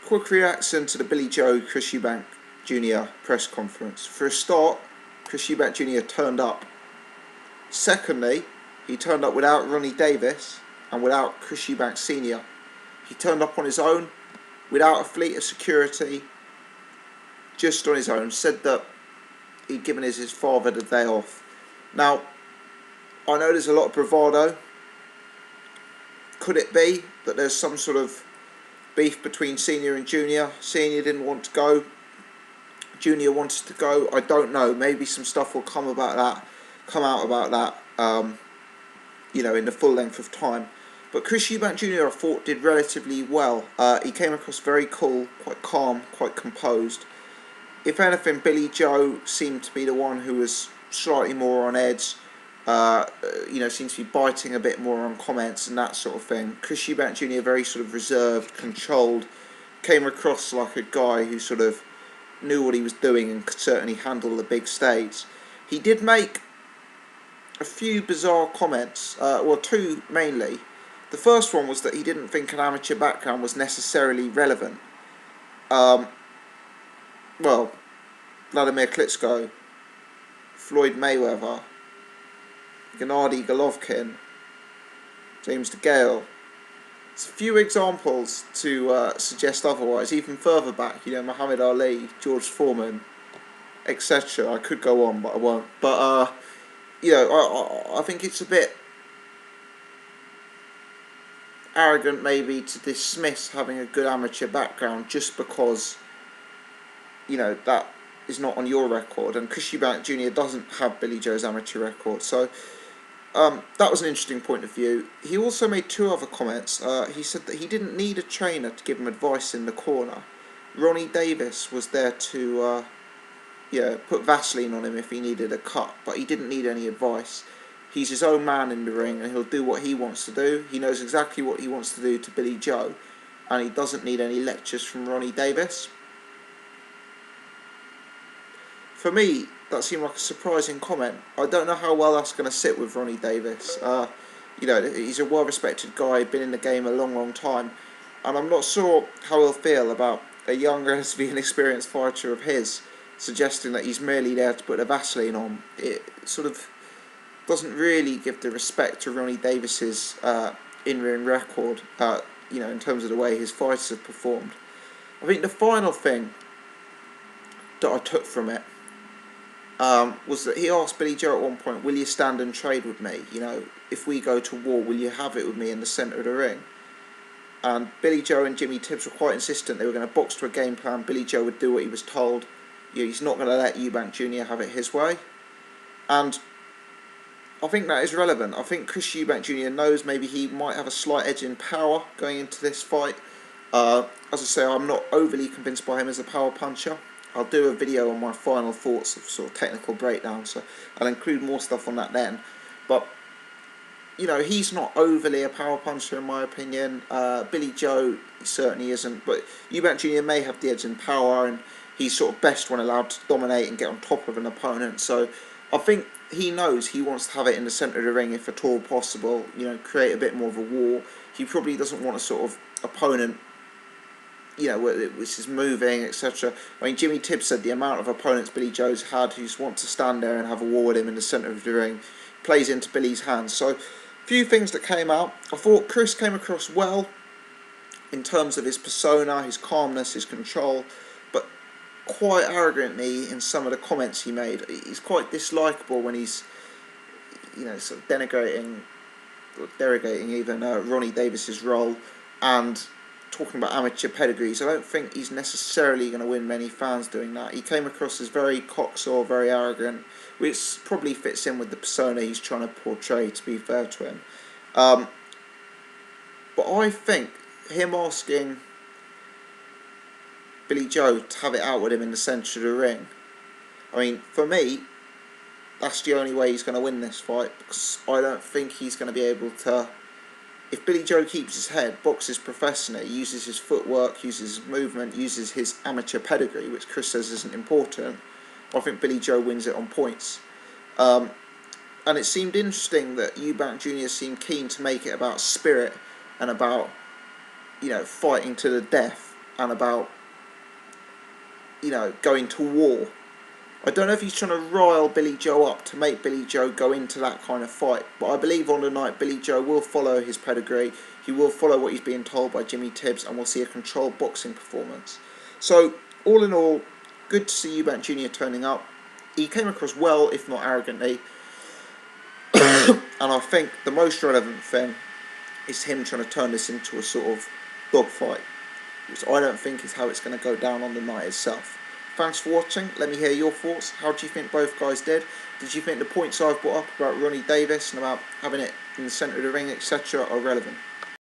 Quick reaction to the Billy Joe Chris Eubank Jr. press conference. For a start, Chris Eubank Jr. turned up. Secondly, he turned up without Ronnie Davis and without Chris Eubank Sr. He turned up on his own, without a fleet of security, just on his own. Said that he'd given his father the day off. Now, I know there's a lot of bravado. Could it be that there's some sort of beef between Senior and Junior? Senior didn't want to go, Junior wanted to go. I don't know. Maybe some stuff will come out about that, in the full length of time. But Chris Eubank Jr. I thought did relatively well. He came across very cool, quite calm, quite composed. If anything, Billy Joe seemed to be the one who was slightly more on edge. Seems to be biting a bit more on comments and that sort of thing. Chris Eubank Jr. very sort of reserved, controlled, came across like a guy who sort of knew what he was doing and could certainly handle the big stage. He did make a few bizarre comments, two mainly. The first one was that he didn't think an amateur background was necessarily relevant. Vladimir Klitschko, Floyd Mayweather, Gennady Golovkin, James DeGale. There's a few examples to suggest otherwise. Even further back, Muhammad Ali, George Foreman, etc. I could go on, but I won't. But I think it's a bit arrogant maybe to dismiss having a good amateur background just because that is not on your record, and Chris Eubank Jr. doesn't have Billy Joe's amateur record. So that was an interesting point of view. He also made two other comments. He said that he didn't need a trainer to give him advice in the corner. Ronnie Davis was there to put Vaseline on him if he needed a cut, but he didn't need any advice. He's his own man in the ring and he'll do what he wants to do. He knows exactly what he wants to do to Billy Joe, and he doesn't need any lectures from Ronnie Davis. For me, that seemed like a surprising comment. I don't know how well that's going to sit with Ronnie Davis. He's a well-respected guy, been in the game a long, long time, and I'm not sure how he'll feel about a young, relatively inexperienced fighter of his suggesting that he's merely there to put a Vaseline on. It sort of doesn't really give the respect to Ronnie Davis's in-ring record, in terms of the way his fighters have performed. I think the final thing that I took from it was that he asked Billy Joe at one point, will you stand and trade with me? If we go to war, will you have it with me in the centre of the ring? And Billy Joe and Jimmy Tibbs were quite insistent they were going to box to a game plan. Billy Joe would do what he was told. He's not going to let Eubank Jr. have it his way. And I think that is relevant. I think Chris Eubank Jr. knows maybe he might have a slight edge in power going into this fight. As I say, I'm not overly convinced by him as a power puncher. I'll do a video on my final thoughts of sort of technical breakdown, so I'll include more stuff on that then. But he's not overly a power puncher in my opinion. Billy Joe certainly isn't, but Eubank Jr. may have the edge in power, and he's sort of best when allowed to dominate and get on top of an opponent. So I think he knows he wants to have it in the centre of the ring if at all possible, create a bit more of a war. He probably doesn't want a sort of opponent which is moving, etc. I mean, Jimmy Tibbs said the amount of opponents Billy Joe's had who just want to stand there and have a war with him in the centre of the ring plays into Billy's hands. So, a few things that came out. I thought Chris came across well in terms of his persona, his calmness, his control, but quite arrogantly in some of the comments he made. He's quite dislikable when he's, sort of denigrating, or derogating even Ronnie Davis's role, and talking about amateur pedigrees. I don't think he's necessarily going to win many fans doing that. He came across as very cocksure, very arrogant, which probably fits in with the persona he's trying to portray, to be fair to him. But I think him asking Billy Joe to have it out with him in the centre of the ring, I mean, for me, that's the only way he's going to win this fight, because I don't think he's going to be able to. If Billy Joe keeps his head, boxes professionally, uses his footwork, uses his movement, uses his amateur pedigree, which Chris says isn't important, I think Billy Joe wins it on points. And it seemed interesting that Eubank Jr. seemed keen to make it about spirit and about, fighting to the death. and about, you know, going to war. I don't know if he's trying to rile Billy Joe up to make Billy Joe go into that kind of fight, but I believe on the night Billy Joe will follow his pedigree, he will follow what he's being told by Jimmy Tibbs, and we'll see a controlled boxing performance. So, all in all, good to see Eubank Jr. turning up. He came across well, if not arrogantly, and I think the most relevant thing is him trying to turn this into a sort of dogfight, which I don't think is how it's going to go down on the night itself. Thanks for watching. Let me hear your thoughts. How do you think both guys did? Did you think the points I've brought up about Ronnie Davis and about having it in the centre of the ring, etc., are relevant?